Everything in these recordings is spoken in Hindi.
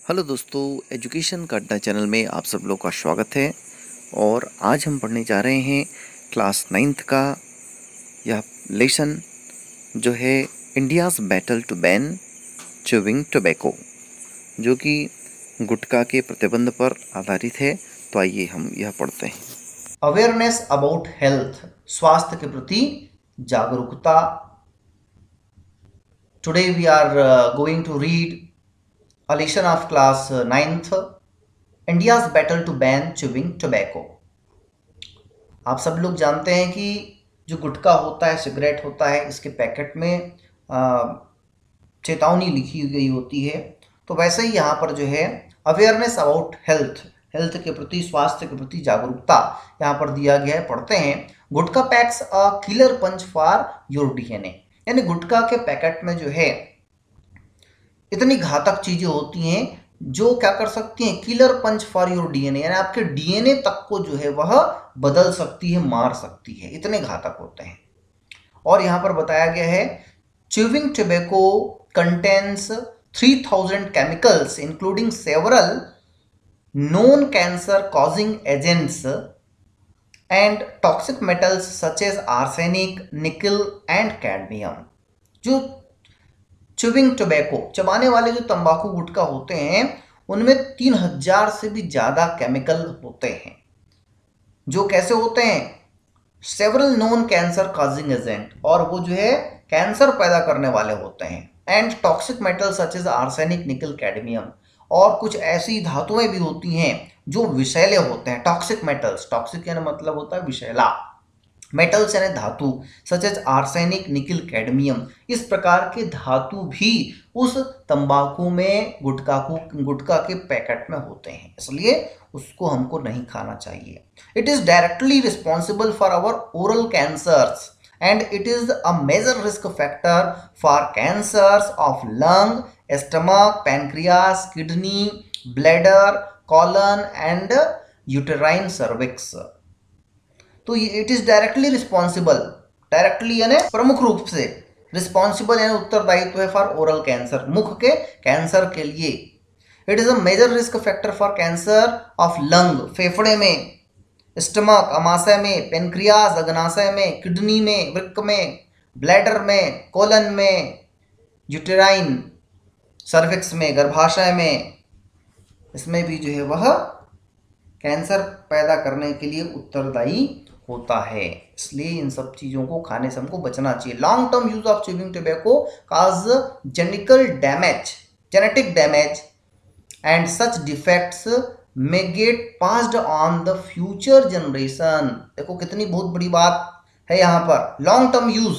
हेलो दोस्तों, एजुकेशन का अड्डा चैनल में आप सब लोग का स्वागत है। और आज हम पढ़ने जा रहे हैं क्लास 9th का यह लेसन जो है India's battle to ban chewing tobacco, जो कि गुटखा के प्रतिबंध पर आधारित है। तो आइए हम यह पढ़ते हैं। अवेयरनेस अबाउट हेल्थ, स्वास्थ्य के प्रति जागरूकता। Today we are going to read a lesson of class 9th, India's battle to ban chewing tobacco। आप सब लोग जानते हैं कि जो गुटखा होता है, सिगरेट होता है, इसके पैकेट में चेतावनी लिखी गई होती है। तो वैसे ही यहाँ पर जो है अवेयरनेस अबाउट हेल्थ, हेल्थ के प्रति, स्वास्थ्य के प्रति जागरूकता यहाँ पर दिया गया है। पढ़ते हैं। Gutkha packs a killer punch for your DNA, यानी गुटखा के पैकेट में जो है इतनी घातक चीजें होती हैं जो क्या कर सकती हैं, killer punch for your DNA, यानी आपके डीएनए तक को जो है वह बदल सकती है, मार सकती है, इतने घातक होते हैं। और यहाँ पर बताया गया है chewing tobacco contains 3000 chemicals including several known cancer causing agents and toxic metals such as arsenic, nickel and cadmium। जो च्यूइंग टोबैको, चबाने वाले जो तंबाकू गुटखा होते हैं, उनमें 3000 से भी ज्यादा केमिकल होते हैं। जो कैसे होते हैं, several known cancer causing agent, और वो जो है कैंसर पैदा करने वाले होते हैं। And toxic metal such as arsenic, nickel, cadmium, और कुछ ऐसी धातुएं भी होती हैं जो विषैले होते हैं। टॉक्सिक मेटल्स, टॉक्सिक यानी मतलब होता है विषैला, मेटल्स यानी धातु, सच एज आर्सेनिक, निकल, कैडमियम, इस प्रकार के धातु भी उस तंबाकू में, गुटखा के पैकेट में होते हैं, इसलिए उसको हमको नहीं खाना चाहिए। It is directly responsible for our oral cancers and it is a major risk factor for cancers of lung, stomach, pancreas, kidney, bladder, colon and uterine cervix. तो it is directly responsible, directly यानी प्रमुख रूप से, रिस्पॉन्सिबल यानी उत्तरदायित्व है फॉर ओरल कैंसर, मुख के कैंसर के लिए। It is a major risk factor for cancer of lung, फेफड़े में, स्टमक, अमाशय में, पेनक्रियाज, अग्नाशय में, किडनी में, वृक्क में, ब्लैडर में, कोलन में, यूटेराइन सर्विक्स में, गर्भाशय में, इसमें भी जो है वह कैंसर पैदा करने के लिए उत्तरदायी होता है। इसलिए इन सब चीजों को खाने से हमको बचना चाहिए। Long term use of chewing tobacco cause genetic damage and such defects may gate passed on the future generation. देखो कितनी बहुत बड़ी बात है यहाँ पर। लॉन्ग टर्म यूज,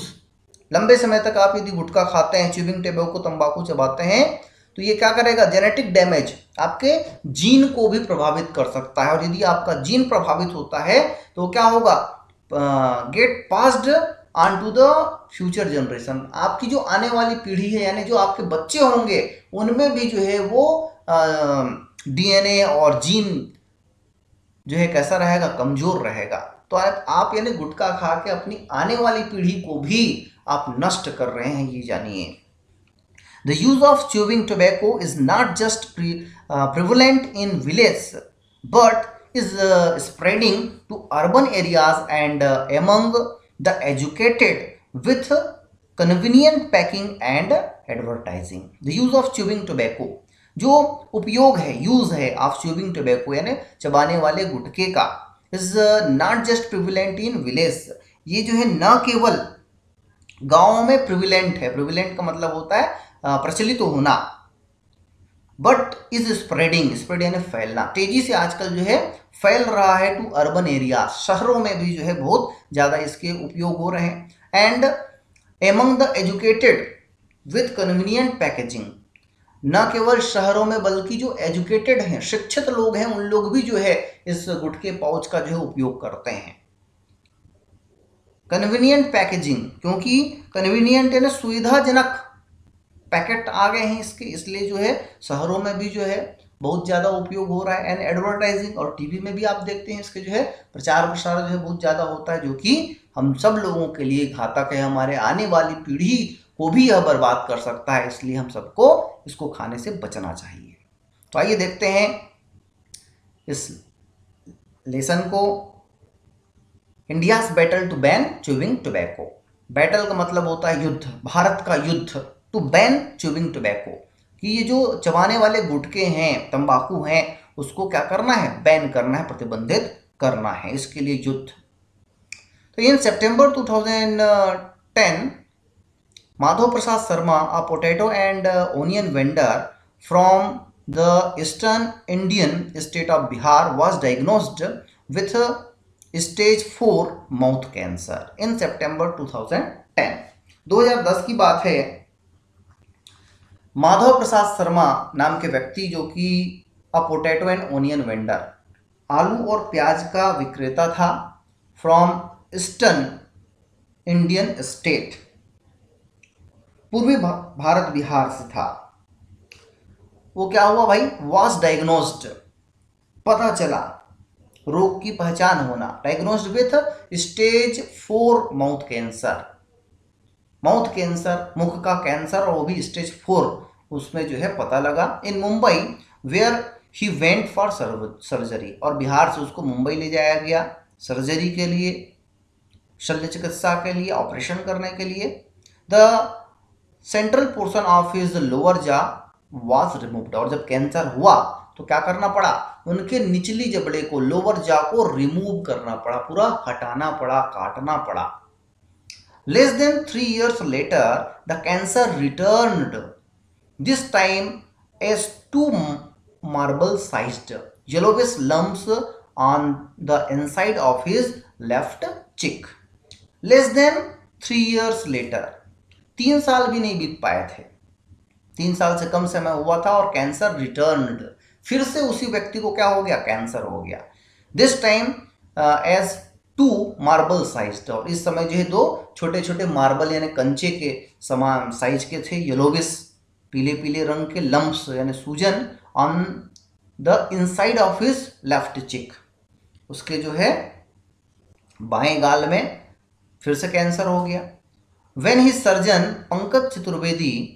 लंबे समय तक आप यदि गुटखा खाते हैं, च्यूइंग टोबैको, तंबाकू चबाते हैं, तो ये क्या करेगा, जेनेटिक डैमेज, आपके जीन को भी प्रभावित कर सकता है। और यदि आपका जीन प्रभावित होता है तो क्या होगा, get passed on to the future generation, आपकी जो आने वाली पीढ़ी है, यानी जो आपके बच्चे होंगे, उनमें भी जो है वो डीएनए और जीन जो है कैसा रहेगा, कमजोर रहेगा। तो आप यानी गुटखा खा के अपनी आने वाली पीढ़ी को भी आप नष्ट कर रहे हैं, ये जानिए। The use of chewing tobacco is not just prevalent in villages, but is spreading to urban areas and among the educated with convenient packing and advertising। The use of chewing tobacco, जो उपयोग है, यूज है ऑफ च्यूइंग टोबैको यानी चबाने वाले गुटखे का, is not just prevalent in village, ये जो है न केवल गांवों में प्रिविलेंट है, प्रिविलेंट का मतलब होता है प्रचलित होना, बट इज स्प्रेडिंग, स्प्रेड यानी फैलना, तेजी से आजकल जो है फैल रहा है टू अर्बन एरिया, शहरों में भी जो है बहुत ज्यादा इसके उपयोग हो रहे हैं। And among the educated with convenient packaging, न केवल शहरों में बल्कि जो एजुकेटेड हैं, शिक्षित लोग हैं, उन लोग भी जो है इस गुटखे पाउच का जो है उपयोग करते हैं। कन्वीनियंट पैकेजिंग, क्योंकि कन्वीनियंट यानी सुविधाजनक पैकेट आ गए हैं इसके, इसलिए जो है शहरों में भी जो है बहुत ज़्यादा उपयोग हो रहा है। एंड एडवर्टाइजिंग, और टीवी में भी आप देखते हैं इसके जो है प्रचार प्रसार जो है बहुत ज़्यादा होता है, जो कि हम सब लोगों के लिए घातक है, हमारे आने वाली पीढ़ी को भी यह बर्बाद कर सकता है, इसलिए हम सबको इसको खाने से बचना चाहिए। तो आइए देखते हैं इस लेसन को। India's battle to ban chewing tobacco. Battle का मतलब होता है युद्ध, भारत का युद्ध। टू बैन च्यूइंग टोबैको, कि ये जो चबाने वाले गुटके हैं, तंबाकू हैं, उसको क्या करना है, बैन करना है, प्रतिबंधित करना है, इसके लिए युद्ध। तो इन सितंबर 2010 Madhav Prasad Sharma, a potato and onion vendor from the eastern Indian state of Bihar, was diagnosed with stage 4 mouth cancer in September 2010। 2010 की बात है। माधव प्रसाद शर्मा नाम के व्यक्ति, जो कि अ पोटैटो एंड ओनियन वेंडर, आलू और प्याज का विक्रेता था, फ्रॉम ईस्टर्न इंडियन स्टेट, पूर्वी भारत बिहार से था। वो क्या हुआ भाई, वॉज डायग्नोस्ड, पता चला, रोग की पहचान होना, diagnosed with stage 4 mouth cancer. Mouth cancer, मुख का कैंसर, और वो भी स्टेज 4, उसमें जो है पता लगा। In Mumbai where he went for surgery, और बिहार से उसको मुंबई ले जाया गया सर्जरी के लिए, शल्य चिकित्सा के लिए, ऑपरेशन करने के लिए। The central portion of his lower जा वॉज रिमूव्ड, और जब कैंसर हुआ तो क्या करना पड़ा, उनके निचली जबड़े को, लोअर जा को रिमूव करना पड़ा, पूरा हटाना पड़ा, काटना पड़ा। Less than 3 years later, the cancer returned, this time as 2 marble-sized yellowish lumps on the inside of his left cheek. Less than 3 years later, 3 साल भी नहीं बीत पाए थे, 3 साल से कम समय हुआ था, और कैंसर रिटर्न्ड, फिर से उसी व्यक्ति को क्या हो गया, कैंसर हो गया। This time as 2 marble size, और इस समय जो है 2 छोटे छोटे मार्बल यानी कंचे के समान साइज के थे, येलोविश, पीले पीले रंग के, लम्प्स यानी सूजन, on the inside of his left चिक, उसके जो है बाएं गाल में फिर से कैंसर हो गया। When his surgeon Pankaj Chaturvedi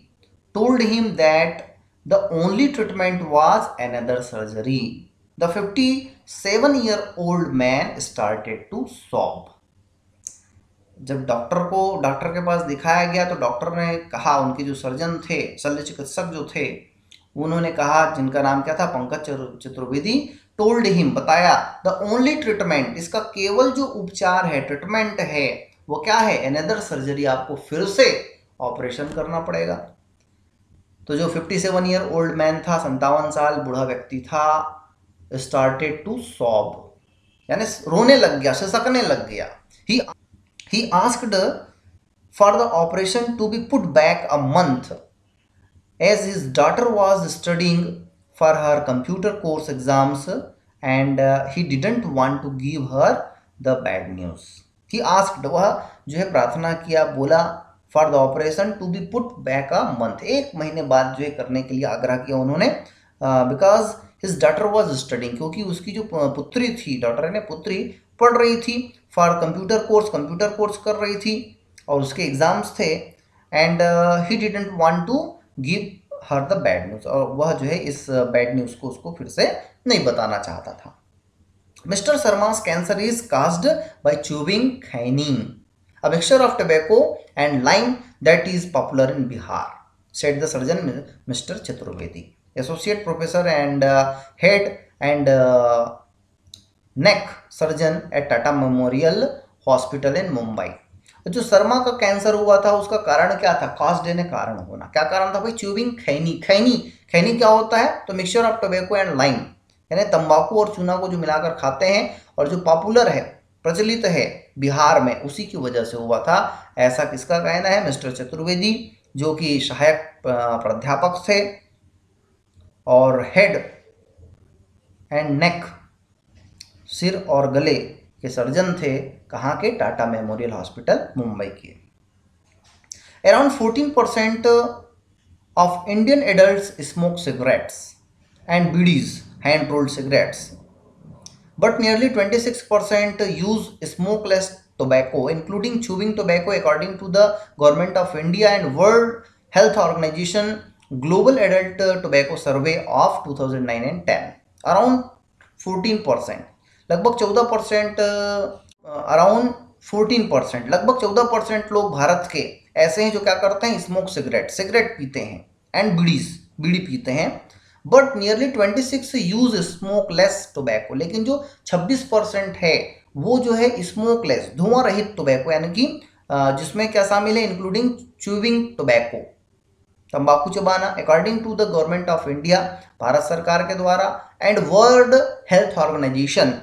told him that the only treatment was another surgery, the 57-year-old man started to sob. जब डॉक्टर के पास दिखाया गया तो डॉक्टर ने कहा, उनके जो सर्जन थे, शल्य चिकित्सक जो थे, उन्होंने कहा, जिनका नाम क्या था, पंकज चतुर्वेदी, टोल्ड हिम, बताया, द ओनली ट्रीटमेंट, इसका केवल जो उपचार है, ट्रीटमेंट है, वो क्या है, अनदर सर्जरी, आपको फिर से ऑपरेशन करना पड़ेगा। तो जो 57 ईयर ओल्ड मैन था, 57 साल बूढ़ा व्यक्ति था, स्टार्टेड टू सॉब, यानी रोने लग गया, सिसकने लग गया। He asked for the operation to be put back a month, as his daughter was studying for her computer course exams and he didn't want to give her the bad news. He asked, वह जो है प्रार्थना किया, बोला, for the operation to be put back a month, 1 महीने बाद जो है करने के लिए आग्रह किया उन्होंने, because his daughter was studying, क्योंकि उसकी जो पुत्री थी, डॉटर ने पुत्री, पढ़ रही थी, फॉर कंप्यूटर कोर्स कर रही थी, और उसके एग्जाम्स थे, and he didn't want to give her the bad news, और वह जो है इस बैड न्यूज़ को उसको फिर से नहीं बताना चाहता था। Mister Sharma's cancer is caused by chewing khaini, a mixture of tobacco and lime that is popular in Bihar, said the surgeon Mr. Chaturvedi, associate professor and head and neck surgeon at Tata Memorial Hospital in Mumbai। जो शर्मा का कैंसर हुआ था उसका कारण क्या था, कास्ट यानी कारण होना, क्या कारण था भाई, च्यूइंग खैनी। खैनी क्या होता है, तो mixture of tobacco and lime, यानी तंबाकू और चूना को जो मिलाकर खाते हैं, और जो पॉपुलर है, प्रचलित है बिहार में, उसी की वजह से हुआ था, ऐसा किसका कहना है, मिस्टर चतुर्वेदी, जो कि सहायक प्राध्यापक थे और हेड एंड नेक, सिर और गले के सर्जन थे, कहाँ के, टाटा मेमोरियल हॉस्पिटल मुंबई के। Around 14% of Indian adults smoke cigarettes and bidis, hand rolled cigarettes, but nearly 26% use smokeless tobacco, including chewing tobacco, according to the Government of India and World Health Organization. Global adult tobacco survey of 2009 and 10, around 14%, लगभग 14%, अराउंड 14%, लगभग 14% लोग भारत के ऐसे हैं जो क्या करते हैं, स्मोक सिगरेट पीते हैं एंड बीड़ी पीते हैं। But nearly 26 use smokeless tobacco, लेकिन जो 26% है वो जो है स्मोकलेस, धुआं रहित टोबैको, यानी कि जिसमें क्या शामिल है, इंक्लूडिंग च्यूइंग टोबैको, तंबाकू चबाना, according to the government of India, Bharat सरकार के द्वारा, and world health organisation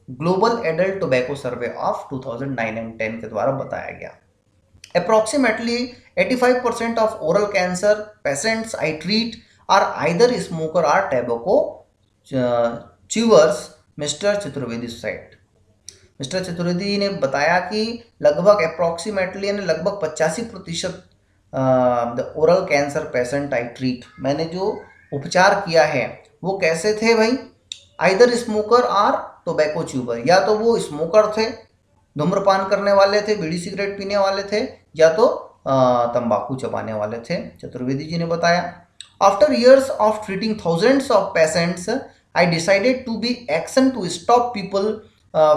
global adult tobacco survey of 2009 and 10 के द्वारा बताया गया। Approximately 85% of oral cancer patients I treat are either smoker or tobacco chewers, mister Chaturvedi said. Mister Chaturvedi ने बताया कि लगभग अप्रोक्सीमेटली यानी लगभग 85% the oral cancer patient I treat, मैंने जो उपचार किया है वो कैसे थे भाई, आइदर स्मोकर और टोबैको च्यूबर, या तो वो स्मोकर थे, धूम्रपान करने वाले थे, बीड़ी सिगरेट पीने वाले थे, या तो तंबाकू चबाने वाले थे, चतुर्वेदी जी ने बताया। After years of treating thousands of patients I decided to be action to stop people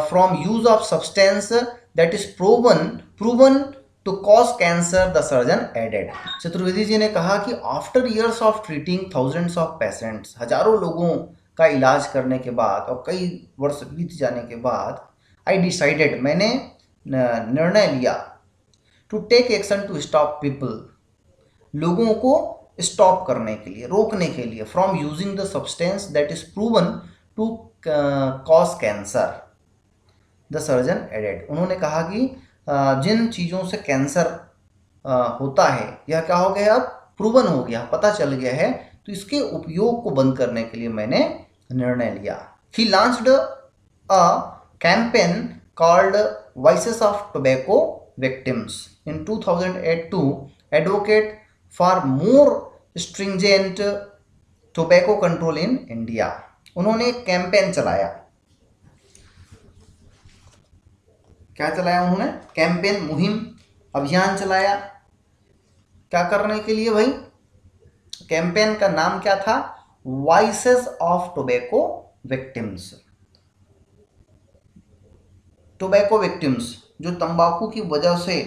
from use of substance that is proven to cause cancer, the surgeon added. Chaturvedi ji ने कहा कि after years of treating thousands of patients, हजारों लोगों का इलाज करने के बाद और कई वर्ष बीत जाने के बाद, आई डिसाइडेड, मैंने निर्णय लिया, to take action to stop people, लोगों को स्टॉप करने के लिए, रोकने के लिए, from using the substance that is proven to cause cancer, the surgeon added. उन्होंने कहा कि जिन चीज़ों से कैंसर होता है, यह क्या हो गया, अब प्रूवन हो गया, पता चल गया है, तो इसके उपयोग को बंद करने के लिए मैंने निर्णय लिया। He launched a campaign called voices of tobacco victims in 2008 to advocate for more stringent tobacco control in India. उन्होंने एक कैंपेन चलाया, क्या चलाया उन्होंने, कैंपेन, मुहिम, अभियान चलाया, क्या करने के लिए भाई, कैंपेन का नाम क्या था, voices of tobacco victims. Tobacco victims जो तंबाकू की वजह से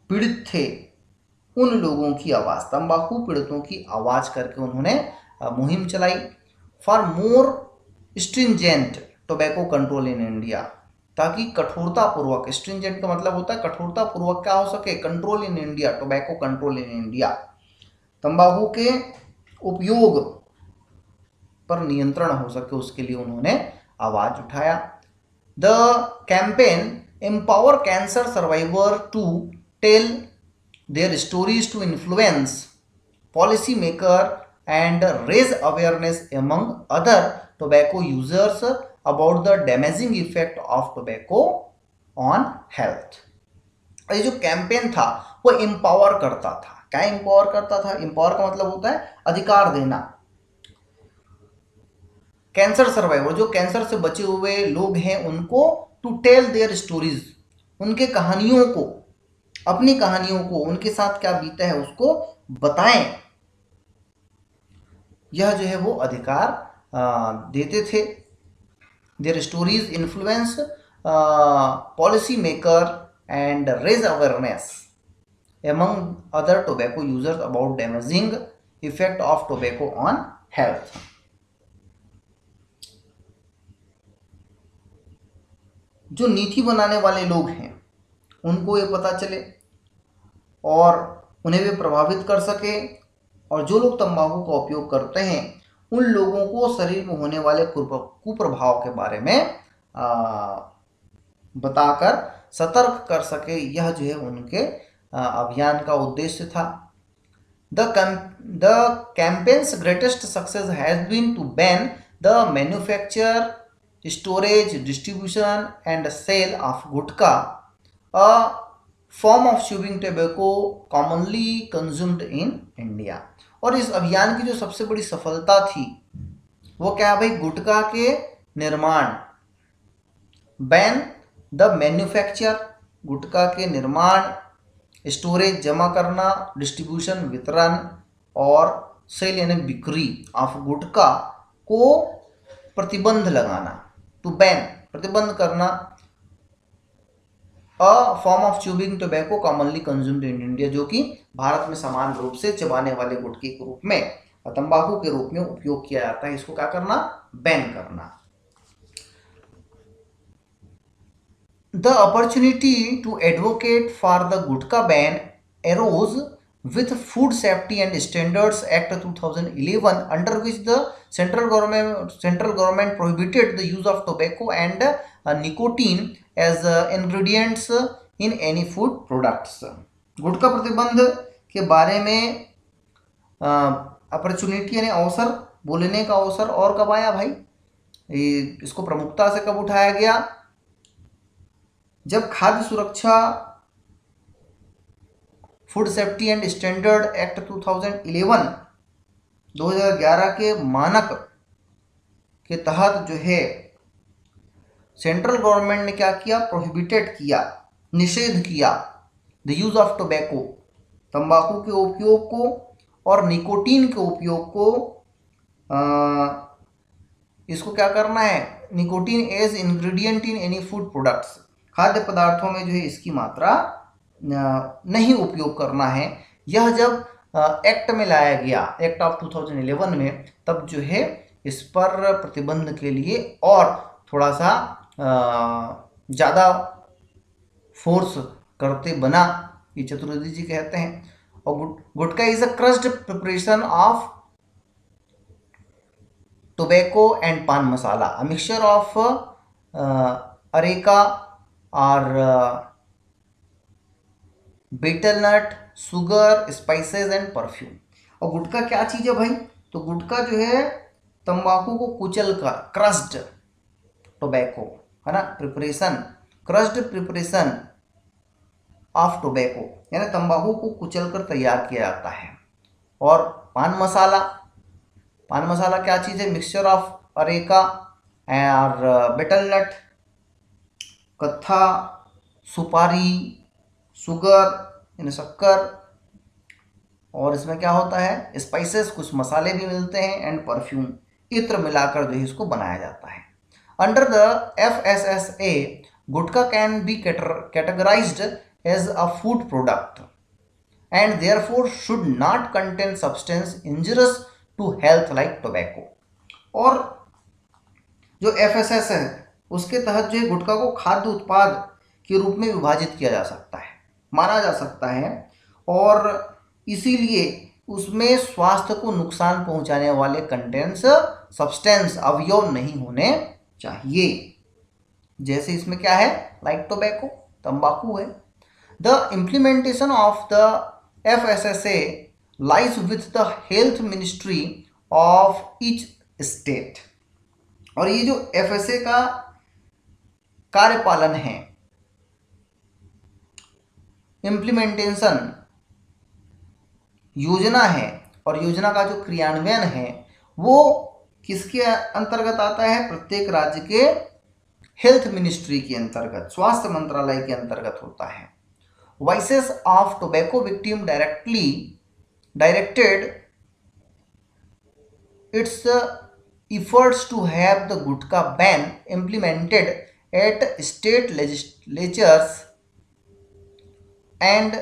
पीड़ित थे, उन लोगों की आवाज़, तंबाकू पीड़ितों की आवाज़ करके उन्होंने मुहिम चलाई। For more stringent tobacco control in India, ताकि कठोरतापूर्वक, स्ट्रिंजेंट का मतलब होता है कठोरतापूर्वक क्या हो सके, control in India, tobacco control in India, तंबाकू के उपयोग पर नियंत्रण हो सके, उसके लिए उन्होंने आवाज उठाया। The campaign empower cancer survivor to tell their stories to influence policy maker and raise awareness among other tobacco users about the damaging effect of tobacco on health. ये जो कैंपेन था वो एम्पावर करता था, क्या एम्पावर करता था, एम्पावर का मतलब होता है अधिकार देना, कैंसर सर्वाइवर, जो कैंसर से बचे हुए लोग हैं उनको, टू टेल देयर स्टोरीज, उनके कहानियों को, अपनी कहानियों को, उनके साथ क्या बीता है उसको बताएं, यह जो है वो अधिकार देते थे। Their stories influence policy maker and raise awareness among other tobacco users about damaging effect of tobacco on health. जो नीति बनाने वाले लोग हैं उनको ये पता चले और उन्हें भी प्रभावित कर सके, और जो लोग तंबाकू का उपयोग करते हैं उन लोगों को शरीर में होने वाले कुप्रभाव के बारे में बताकर सतर्क कर सके, यह जो है उनके अभियान का उद्देश्य था। The campaign's greatest success has been to ban the manufacture, storage, distribution and sale of gutkha, a form of chewing tobacco commonly consumed in India। और इस अभियान की जो सबसे बड़ी सफलता थी वो क्या है भाई, गुटखा के निर्माण, बैन द मैन्युफैक्चर, गुटखा के निर्माण, स्टोरेज जमा करना, डिस्ट्रीब्यूशन वितरण, और सेल यानी बिक्री ऑफ गुटखा को प्रतिबंध लगाना, टू बैन प्रतिबंध करना, a form of chewing tobacco commonly consumed in India, जो कि भारत में समान रूप से चबाने वाले गुटखे के रूप में, तंबाकू के रूप में उपयोग किया जाता है, इसको क्या करना, बैन करना। The opportunity to advocate for the Gutka ban arose with Food Safety and Standards Act 2011, under which the central government prohibited the use of tobacco and nicotine as ingredients in any food products. गुटखा प्रतिबंध के बारे में अपॉर्चुनिटी यानी अवसर, बोलने का अवसर और कब आया भाई, इसको प्रमुखता से कब उठाया गया, जब खाद्य सुरक्षा food safety and standard act 2011 के मानक के तहत जो है सेंट्रल गवर्नमेंट ने क्या किया, प्रोहिबिटेड किया, निषेध किया द यूज ऑफ टोबैको, तंबाकू के उपयोग को और निकोटीन के उपयोग को, इसको क्या करना है, nicotine as ingredient in any food products, खाद्य पदार्थों में जो है इसकी मात्रा नहीं उपयोग करना है। यह जब एक्ट में लाया गया, एक्ट ऑफ 2011 में, तब जो है इस पर प्रतिबंध के लिए और थोड़ा सा ज़्यादा फोर्स करते बना, ये चतुर्वेदी जी कहते हैं। और gutkha is a crushed preparation of tobacco and paan masala, a mixture of areca or betel nut, sugar, spices and perfume. और गुटखा क्या चीज़ है भाई, तो गुटखा जो है तंबाकू को कुचल कर, क्रस्ड टोबैको है ना, preparation, crossed preparation of tobacco यानी तंबाकू को कुचल कर तैयार किया जाता है। और पान मसाला, पान मसाला क्या चीज़ है, mixture of areca or betel नट, कत्था, सुपारी, शुगर यानी शक्कर, और इसमें क्या होता है, स्पाइसेस, कुछ मसाले भी मिलते हैं, एंड परफ्यूम, इत्र मिलाकर जो है इसको बनाया जाता है। Under the FSSA, gutkha can be categorised as a food product and therefore should not contain substance injurious to health like tobacco. और जो FSS है उसके तहत जो है गुटखा को खाद्य उत्पाद के रूप में विभाजित किया जा सकता है, माना जा सकता है, और इसीलिए उसमें स्वास्थ्य को नुकसान पहुंचाने वाले कंटेंट्स, सब्सटेंस, अवयव नहीं होने चाहिए। जैसे इसमें क्या है, लाइक टोबैको, तंबाकू है। The implementation of the FSSA lies with the health ministry of each state. और ये जो FSA का कार्यपालन है, इम्प्लीमेंटेशन योजना है, और योजना का जो क्रियान्वयन है वो किसके अंतर्गत आता है, प्रत्येक राज्य के हेल्थ मिनिस्ट्री के अंतर्गत, स्वास्थ्य मंत्रालय के अंतर्गत होता है। Voices of tobacco victim directed it's efforts to have the gutkha ban implemented at state legislatures, and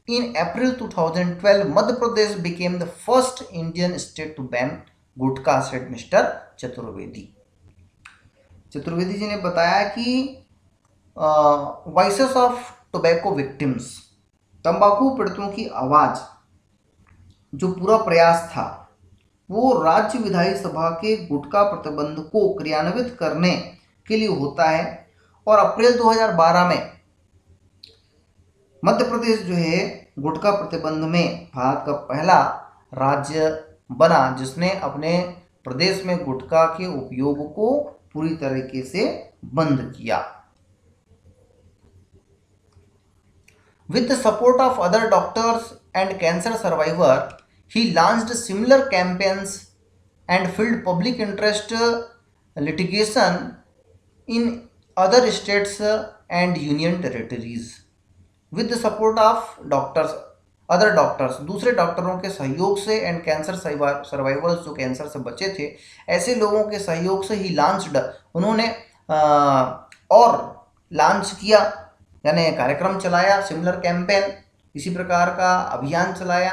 in April 2012 Madhya Pradesh became the first Indian state to ban gutkha, said Mr. Chaturvedi. Chaturvedi ji ने बताया कि वॉइसेस ऑफ टोबैको विक्टिम्स, तंबाकू पीड़ितों की आवाज, जो पूरा प्रयास था वो राज्य विधायी सभा के गुटखा प्रतिबंध को क्रियान्वित करने के लिए होता है। और अप्रैल 2012 में मध्य प्रदेश जो है गुटखा प्रतिबंध में भारत का पहला राज्य बना जिसने अपने प्रदेश में गुटखा के उपयोग को पूरी तरीके से बंद किया। With the support of other doctors and cancer survivor, he launched similar campaigns and filled public interest litigation in other states and union territories. With the support of doctors, other doctors, दूसरे डॉक्टरों के सहयोग से, एंड कैंसर सर्वाइवर्स, जो कैंसर से बचे थे, ऐसे लोगों के सहयोग से ही लॉन्च्ड, उन्होंने और लॉन्च किया, यानी कार्यक्रम चलाया, सिमिलर कैंपेन, इसी प्रकार का अभियान चलाया।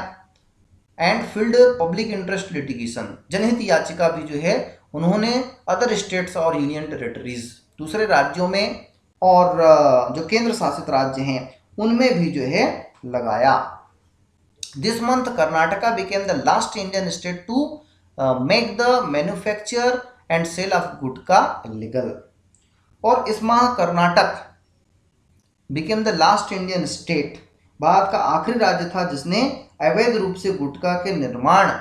And field public interest litigation, जनहित याचिका भी जो है उन्होंने अदर स्टेट्स और यूनियन टेरिटरीज, दूसरे राज्यों में और जो केंद्र शासित राज्य हैं उनमें भी जो है लगाया। This month Karnataka became the last Indian state to make the manufacture and sale of gutkha illegal. और इस माह Karnataka became the last Indian state, Bharat का आखिरी राज्य था जिसने अवैध रूप से गुटखा के निर्माण,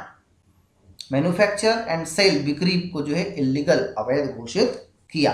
मैन्युफैक्चर एंड सेल, बिक्री को जो है इलीगल, अवैध घोषित किया।